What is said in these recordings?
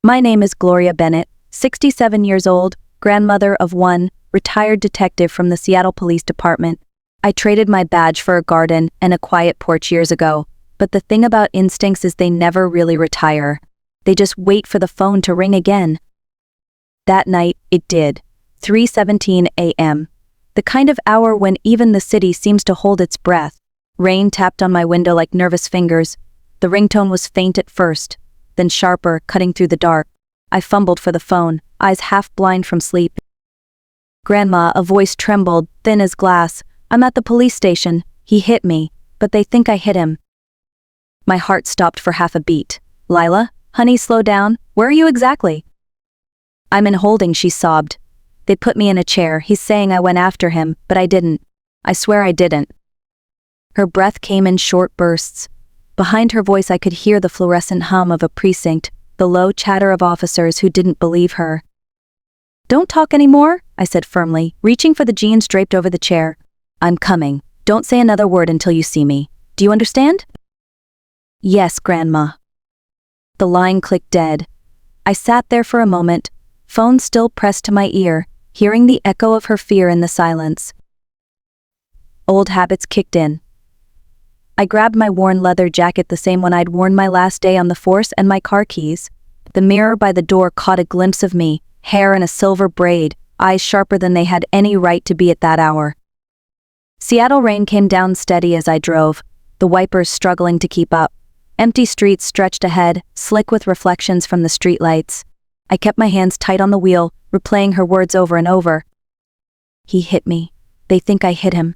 My name is Gloria Bennett, 67 years old, grandmother of one, retired detective from the Seattle Police Department. I traded my badge for a garden and a quiet porch years ago, but the thing about instincts is they never really retire. They just wait for the phone to ring again. That night, it did. 3:17 a.m. The kind of hour when even the city seems to hold its breath. Rain tapped on my window like nervous fingers. The ringtone was faint at first, then sharper, cutting through the dark. I fumbled for the phone, eyes half blind from sleep. "Grandma," a voice trembled, thin as glass. "I'm at the police station. He hit me, but they think I hit him." My heart stopped for half a beat. "Lila, honey, slow down. Where are you exactly?" "I'm in holding," she sobbed. "They put me in a chair. He's saying I went after him, but I didn't. I swear I didn't." Her breath came in short bursts. Behind her voice I could hear the fluorescent hum of a precinct, the low chatter of officers who didn't believe her. "Don't talk anymore," I said firmly, reaching for the jeans draped over the chair. "I'm coming. Don't say another word until you see me. Do you understand?" "Yes, Grandma." The line clicked dead. I sat there for a moment, phone still pressed to my ear, hearing the echo of her fear in the silence. Old habits kicked in. I grabbed my worn leather jacket, the same one I'd worn my last day on the force, and my car keys. The mirror by the door caught a glimpse of me, hair in a silver braid, eyes sharper than they had any right to be at that hour. Seattle rain came down steady as I drove, the wipers struggling to keep up. Empty streets stretched ahead, slick with reflections from the streetlights. I kept my hands tight on the wheel, replaying her words over and over. "He hit me. They think I hit him."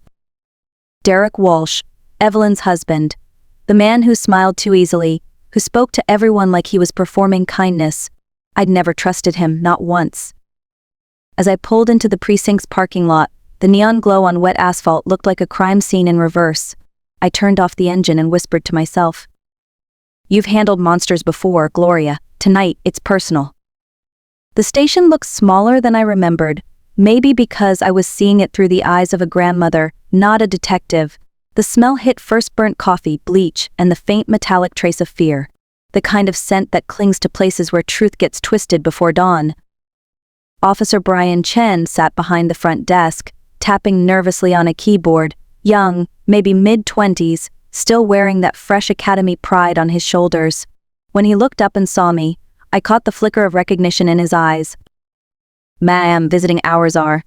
Derek Walsh, Evelyn's husband, the man who smiled too easily, who spoke to everyone like he was performing kindness. I'd never trusted him, not once. As I pulled into the precinct's parking lot, the neon glow on wet asphalt looked like a crime scene in reverse. I turned off the engine and whispered to myself, "You've handled monsters before, Gloria. Tonight, it's personal." The station looked smaller than I remembered, maybe because I was seeing it through the eyes of a grandmother, not a detective. The smell hit first burnt coffee, bleach, and the faint metallic trace of fear. The kind of scent that clings to places where truth gets twisted before dawn. Officer Brian Chen sat behind the front desk, tapping nervously on a keyboard, young, maybe mid-20s, still wearing that fresh academy pride on his shoulders. When he looked up and saw me, I caught the flicker of recognition in his eyes. "Ma'am, visiting hours are."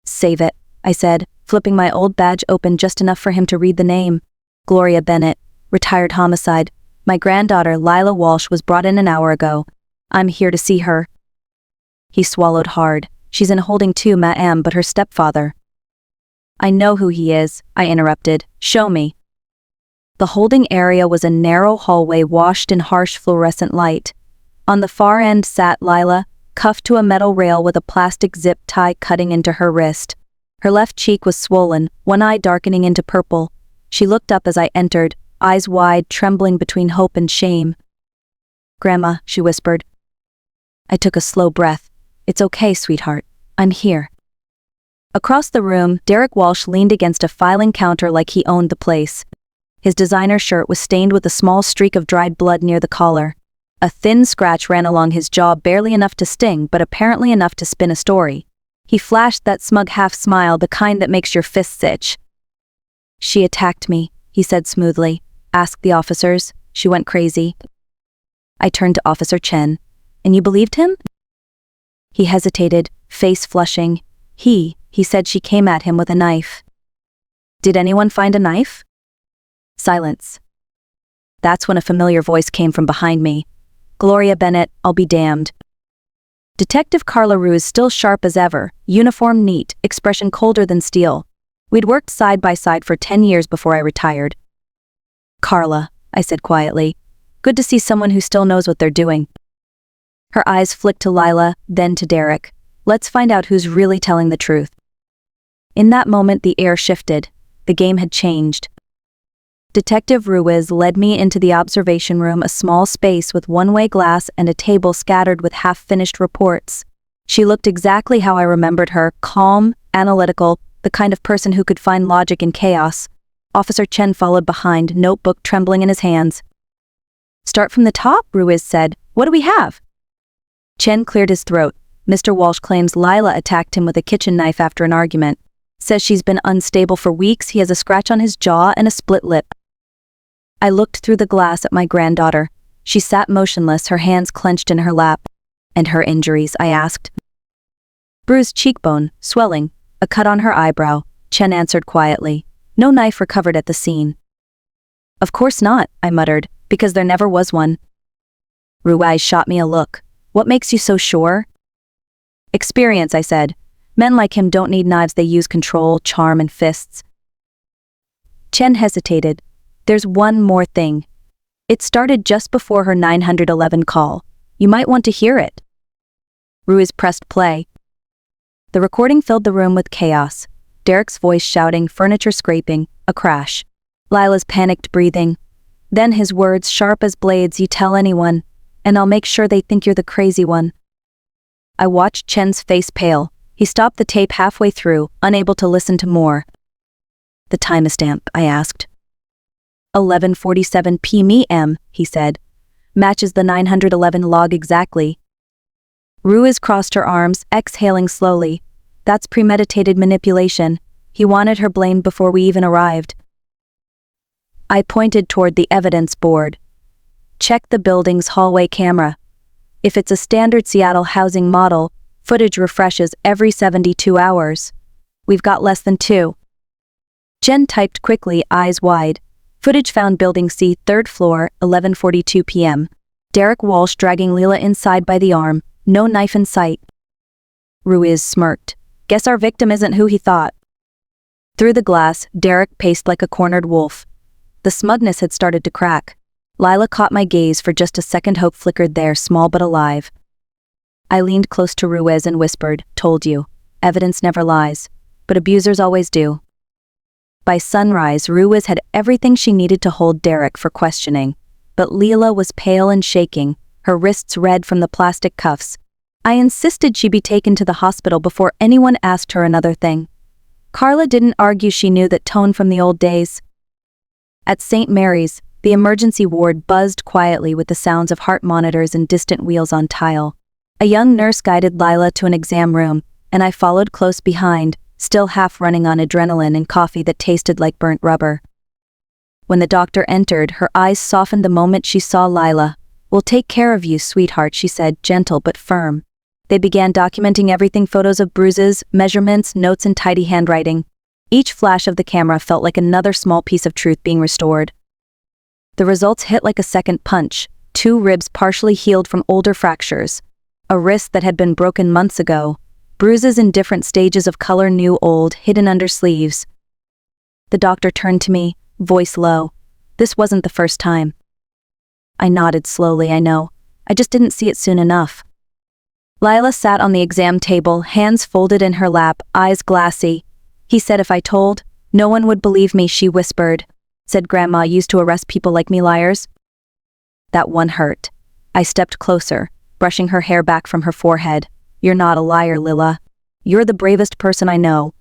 "Save it," I said, flipping my old badge open just enough for him to read the name. "Gloria Bennett, retired homicide. My granddaughter, Lila Walsh, was brought in an hour ago. I'm here to see her." He swallowed hard. "She's in holding too, ma'am, but her stepfather." "I know who he is," I interrupted. "Show me." The holding area was a narrow hallway washed in harsh fluorescent light. On the far end sat Lila, cuffed to a metal rail with a plastic zip tie cutting into her wrist. Her left cheek was swollen, one eye darkening into purple. She looked up as I entered, eyes wide, trembling between hope and shame. "Grandma," she whispered. I took a slow breath. "It's okay, sweetheart. I'm here." Across the room, Derek Walsh leaned against a filing counter like he owned the place. His designer shirt was stained with a small streak of dried blood near the collar. A thin scratch ran along his jaw, barely enough to sting, but apparently enough to spin a story. He flashed that smug half-smile, the kind that makes your fists itch. "She attacked me," he said smoothly. "Ask the officers. She went crazy." I turned to Officer Chen. "And you believed him?" He hesitated, face flushing. He said she came at him with a knife." "Did anyone find a knife?" Silence. That's when a familiar voice came from behind me. "Gloria Bennett, I'll be damned." Detective Carla Ruse, still sharp as ever, uniform neat, expression colder than steel. We'd worked side by side for 10 years before I retired. "Carla," I said quietly, "good to see someone who still knows what they're doing." Her eyes flicked to Lila, then to Derek. "Let's find out who's really telling the truth." In that moment the air shifted. The game had changed. Detective Ruiz led me into the observation room, a small space with one-way glass and a table scattered with half-finished reports. She looked exactly how I remembered her, calm, analytical, the kind of person who could find logic in chaos. Officer Chen followed behind, notebook trembling in his hands. "Start from the top," Ruiz said. "What do we have?" Chen cleared his throat. Mr. Walsh claims Lila attacked him with a kitchen knife after an argument. Says she's been unstable for weeks, he has a scratch on his jaw and a split lip. I looked through the glass at my granddaughter. She sat motionless, her hands clenched in her lap. And her injuries, I asked. Bruised cheekbone, swelling, a cut on her eyebrow, Chen answered quietly. No knife recovered at the scene. Of course not, I muttered, because there never was one. Ruiz shot me a look. What makes you so sure? Experience, I said. Men like him don't need knives, they use control, charm, and fists. Chen hesitated. There's one more thing. It started just before her 911 call. You might want to hear it. Ruiz pressed play. The recording filled the room with chaos. Derek's voice shouting, furniture scraping, a crash. Lila's panicked breathing. Then his words, sharp as blades, you tell anyone, and I'll make sure they think you're the crazy one. I watched Chen's face pale. He stopped the tape halfway through, unable to listen to more. The timestamp, I asked. 11:47 p.m., he said. Matches the 911 log exactly. Ruiz crossed her arms, exhaling slowly. That's premeditated manipulation. He wanted her blamed before we even arrived. I pointed toward the evidence board. Check the building's hallway camera. If it's a standard Seattle housing model, footage refreshes every 72 hours. We've got less than 2. Jen typed quickly, eyes wide. Footage found Building C, 3rd floor, 11:42 p.m. Derek Walsh dragging Lila inside by the arm, no knife in sight. Ruiz smirked. Guess our victim isn't who he thought. Through the glass, Derek paced like a cornered wolf. The smugness had started to crack. Lila caught my gaze for just a second. Hope flickered there, small but alive. I leaned close to Ruiz and whispered, told you. Evidence never lies. But abusers always do. By sunrise, Ruiz had everything she needed to hold Derek for questioning. But Lila was pale and shaking, her wrists red from the plastic cuffs. I insisted she be taken to the hospital before anyone asked her another thing. Carla didn't argue, she knew that tone from the old days. At St. Mary's, the emergency ward buzzed quietly with the sounds of heart monitors and distant wheels on tile. A young nurse guided Lila to an exam room, and I followed close behind, still half running on adrenaline and coffee that tasted like burnt rubber. When the doctor entered, her eyes softened the moment she saw Lila. We'll take care of you, sweetheart, she said, gentle but firm. They began documenting everything, photos of bruises, measurements, notes in tidy handwriting. Each flash of the camera felt like another small piece of truth being restored. The results hit like a second punch. 2 ribs partially healed from older fractures. A wrist that had been broken months ago. Bruises in different stages of color, new, old, hidden under sleeves. The doctor turned to me, voice low. This wasn't the first time. I nodded slowly, I know. I just didn't see it soon enough. Lila sat on the exam table, hands folded in her lap, eyes glassy. He said if I told, no one would believe me, she whispered. Said Grandma used to arrest people like me, liars. That one hurt. I stepped closer, brushing her hair back from her forehead. You're not a liar, Lila. You're the bravest person I know.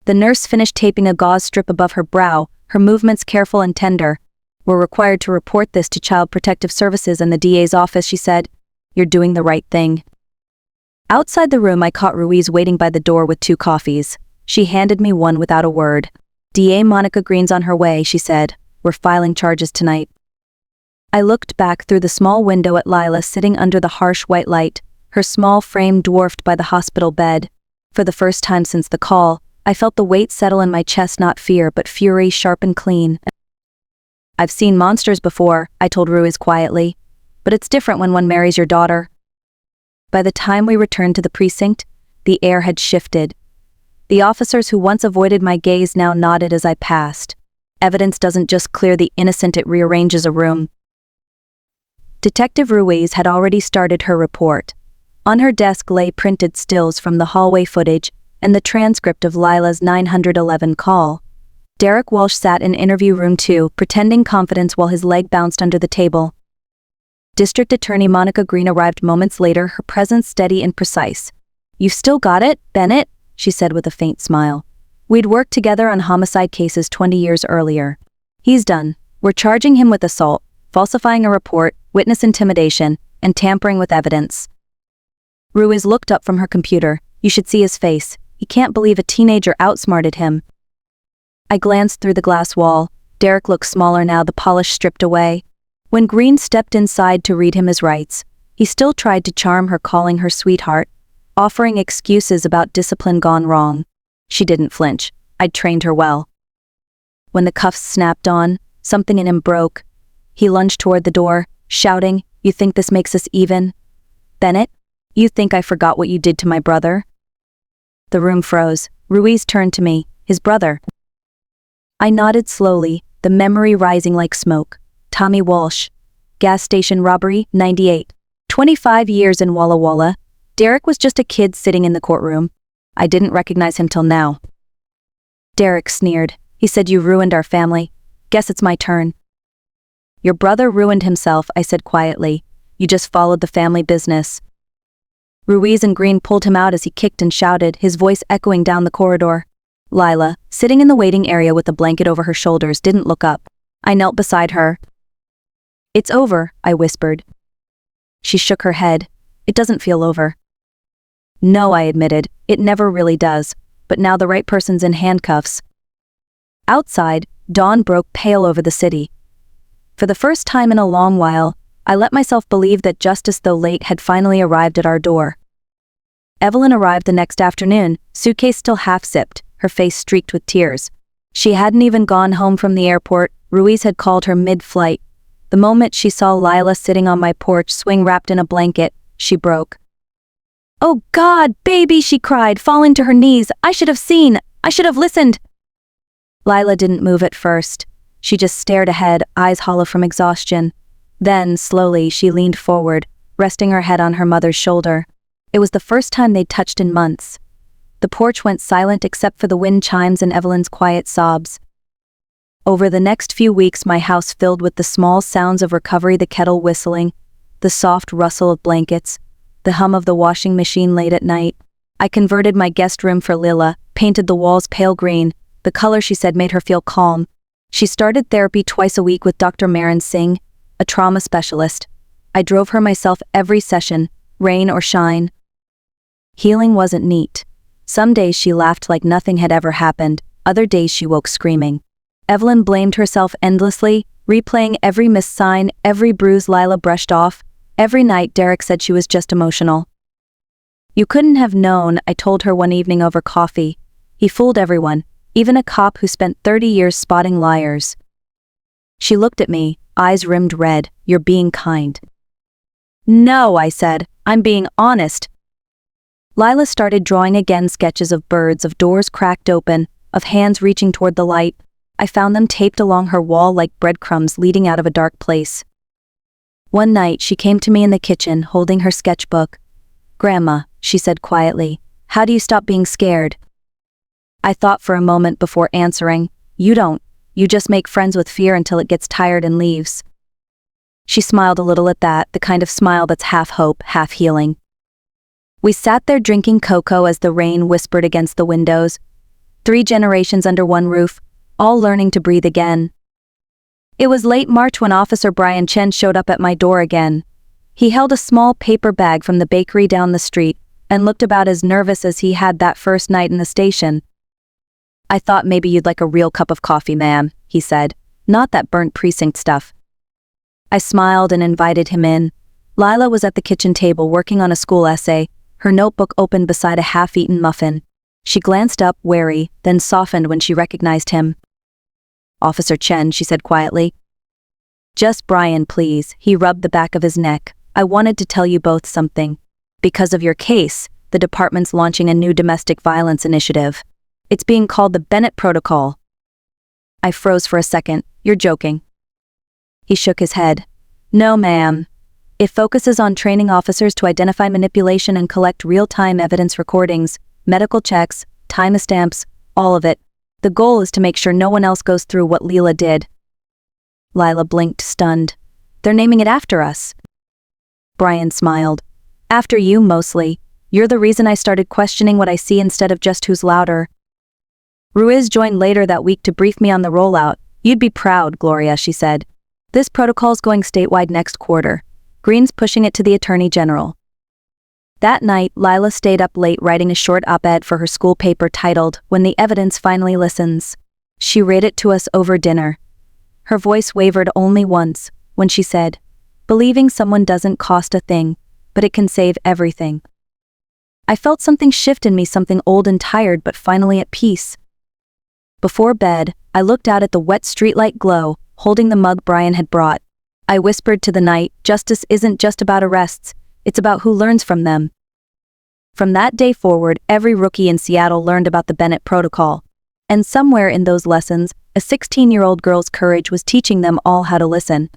The nurse finished taping a gauze strip above her brow, her movements careful and tender. We're required to report this to Child Protective Services and the DA's office, she said. You're doing the right thing. Outside the room, I caught Ruiz waiting by the door with 2 coffees. She handed me one without a word. DA Monica Green's on her way, she said. We're filing charges tonight. I looked back through the small window at Lila sitting under the harsh white light, her small frame dwarfed by the hospital bed. For the first time since the call, I felt the weight settle in my chest, not fear but fury, sharp and clean. I've seen monsters before, I told Ruiz quietly. But it's different when one marries your daughter. By the time we returned to the precinct, the air had shifted. The officers who once avoided my gaze now nodded as I passed. Evidence doesn't just clear the innocent, it rearranges a room. Detective Ruiz had already started her report. On her desk lay printed stills from the hallway footage and the transcript of Lila's 911 call. Derek Walsh sat in interview room 2, pretending confidence while his leg bounced under the table. District Attorney Monica Green arrived moments later, her presence steady and precise. You've still got it, Bennett? She said with a faint smile. We'd worked together on homicide cases 20 years earlier. He's done. We're charging him with assault, falsifying a report, witness intimidation, and tampering with evidence. Ruiz looked up from her computer. You should see his face. He can't believe a teenager outsmarted him. I glanced through the glass wall. Derek looked smaller now, the polish stripped away. When Green stepped inside to read him his rights, he still tried to charm her, calling her sweetheart, offering excuses about discipline gone wrong. She didn't flinch. I'd trained her well. When the cuffs snapped on, something in him broke. He lunged toward the door, shouting, "You think this makes us even? Bennett, you think I forgot what you did to my brother?" The room froze. Ruiz turned to me. His brother. I nodded slowly, the memory rising like smoke. Tommy Walsh. Gas station robbery, 98. 25 years in Walla Walla. Derek was just a kid sitting in the courtroom. I didn't recognize him till now. Derek sneered. He said, "You ruined our family. Guess it's my turn." "Your brother ruined himself," I said quietly. "You just followed the family business." Ruiz and Green pulled him out as he kicked and shouted, his voice echoing down the corridor. Lila, sitting in the waiting area with a blanket over her shoulders, didn't look up. I knelt beside her. "It's over," I whispered. She shook her head. "It doesn't feel over." "No," I admitted, "it never really does, but now the right person's in handcuffs." Outside, dawn broke pale over the city. For the first time in a long while, I let myself believe that justice, though late, had finally arrived at our door. Evelyn arrived the next afternoon, suitcase still half-zipped, her face streaked with tears. She hadn't even gone home from the airport. Ruiz had called her mid-flight. The moment she saw Lila sitting on my porch, swing wrapped in a blanket, she broke. "Oh God, baby," she cried, falling to her knees. "I should have seen. I should have listened." Lila didn't move at first. She just stared ahead, eyes hollow from exhaustion. Then, slowly, she leaned forward, resting her head on her mother's shoulder. It was the first time they'd touched in months. The porch went silent except for the wind chimes and Evelyn's quiet sobs. Over the next few weeks, my house filled with the small sounds of recovery, the kettle whistling, the soft rustle of blankets, the hum of the washing machine late at night. I converted my guest room for Lila, painted the walls pale green. The color, she said, made her feel calm. She started therapy twice a week with Dr. Marin Singh, a trauma specialist. I drove her myself every session, rain or shine. Healing wasn't neat. Some days she laughed like nothing had ever happened, other days she woke screaming. Evelyn blamed herself endlessly, replaying every missed sign, every bruise Lila brushed off. Every night Derek said she was just emotional. "You couldn't have known," I told her one evening over coffee. "He fooled everyone, even a cop who spent 30 years spotting liars." She looked at me, eyes rimmed red. "You're being kind." "No," I said, "I'm being honest." Lila started drawing again, sketches of birds, of doors cracked open, of hands reaching toward the light. I found them taped along her wall like breadcrumbs leading out of a dark place. One night she came to me in the kitchen, holding her sketchbook. "Grandma," she said quietly, "how do you stop being scared?" I thought for a moment before answering. "You don't. You just make friends with fear until it gets tired and leaves." She smiled a little at that, the kind of smile that's half hope, half healing. We sat there drinking cocoa as the rain whispered against the windows. 3 generations under one roof, all learning to breathe again. It was late March when Officer Brian Chen showed up at my door again. He held a small paper bag from the bakery down the street and looked about as nervous as he had that first night in the station. "I thought maybe you'd like a real cup of coffee, ma'am," he said, "not that burnt precinct stuff." I smiled and invited him in. Lila was at the kitchen table working on a school essay, her notebook open beside a half-eaten muffin. She glanced up, wary, then softened when she recognized him. "Officer Chen," she said quietly. "Just Brian, please." He rubbed the back of his neck. "I wanted to tell you both something. Because of your case, the department's launching a new domestic violence initiative. It's being called the Bennett Protocol." I froze for a second. "You're joking." He shook his head. "No, ma'am. It focuses on training officers to identify manipulation and collect real-time evidence recordings, medical checks, timestamps, all of it. The goal is to make sure no one else goes through what Lila did." Lila blinked, stunned. "They're naming it after us." Brian smiled. "After you, mostly. You're the reason I started questioning what I see instead of just who's louder." Ruiz joined later that week to brief me on the rollout. "You'd be proud, Gloria," she said. "This protocol's going statewide next quarter. Green's pushing it to the Attorney General." That night, Lila stayed up late writing a short op-ed for her school paper titled, "When the Evidence Finally Listens." She read it to us over dinner. Her voice wavered only once, when she said, "Believing someone doesn't cost a thing, but it can save everything." I felt something shift in me, something old and tired but finally at peace. Before bed, I looked out at the wet streetlight glow, holding the mug Brian had brought. I whispered to the night, "Justice isn't just about arrests, it's about who learns from them." From that day forward, every rookie in Seattle learned about the Bennett Protocol. And somewhere in those lessons, a 16-year-old girl's courage was teaching them all how to listen.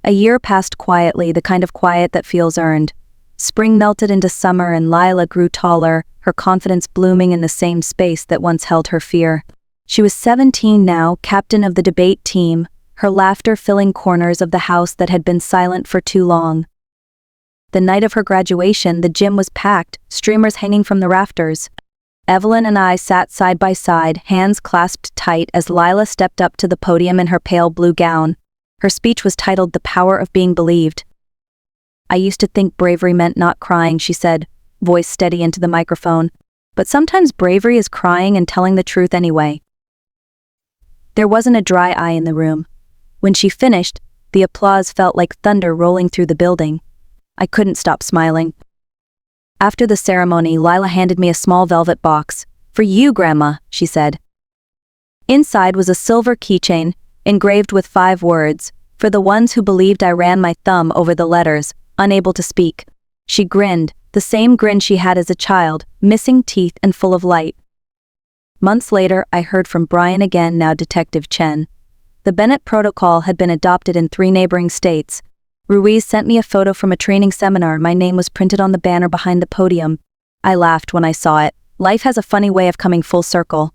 A year passed quietly, the kind of quiet that feels earned. Spring melted into summer and Lila grew taller, her confidence blooming in the same space that once held her fear. She was 17 now, captain of the debate team, her laughter filling corners of the house that had been silent for too long. The night of her graduation, the gym was packed, streamers hanging from the rafters. Evelyn and I sat side by side, hands clasped tight as Lila stepped up to the podium in her pale blue gown. Her speech was titled "The Power of Being Believed." "I used to think bravery meant not crying," she said, voice steady into the microphone. "But sometimes bravery is crying and telling the truth anyway." There wasn't a dry eye in the room. When she finished, the applause felt like thunder rolling through the building. I couldn't stop smiling. After the ceremony, Lila handed me a small velvet box. "For you, Grandma," she said. Inside was a silver keychain, engraved with 5 words, "For the ones who believed I ran my thumb over the letters, unable to speak." She grinned, the same grin she had as a child, missing teeth and full of light. Months later, I heard from Brian again, now Detective Chen. The Bennett Protocol had been adopted in 3 neighboring states. Ruiz sent me a photo from a training seminar. My name was printed on the banner behind the podium. I laughed when I saw it. Life has a funny way of coming full circle.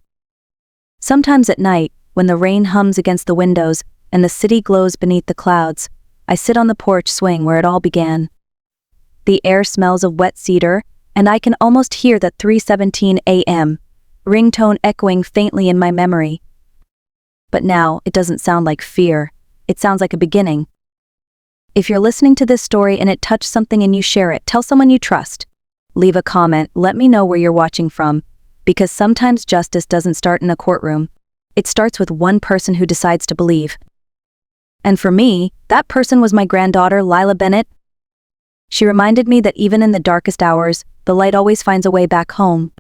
Sometimes at night, when the rain hums against the windows and the city glows beneath the clouds, I sit on the porch swing where it all began. The air smells of wet cedar, and I can almost hear that 3:17 a.m. ringtone echoing faintly in my memory. But now, it doesn't sound like fear. It sounds like a beginning. If you're listening to this story and it touched something in you, share it. Tell someone you trust. Leave a comment. Let me know where you're watching from. Because sometimes justice doesn't start in a courtroom. It starts with one person who decides to believe. And for me, that person was my granddaughter, Lila Bennett. She reminded me that even in the darkest hours, the light always finds a way back home.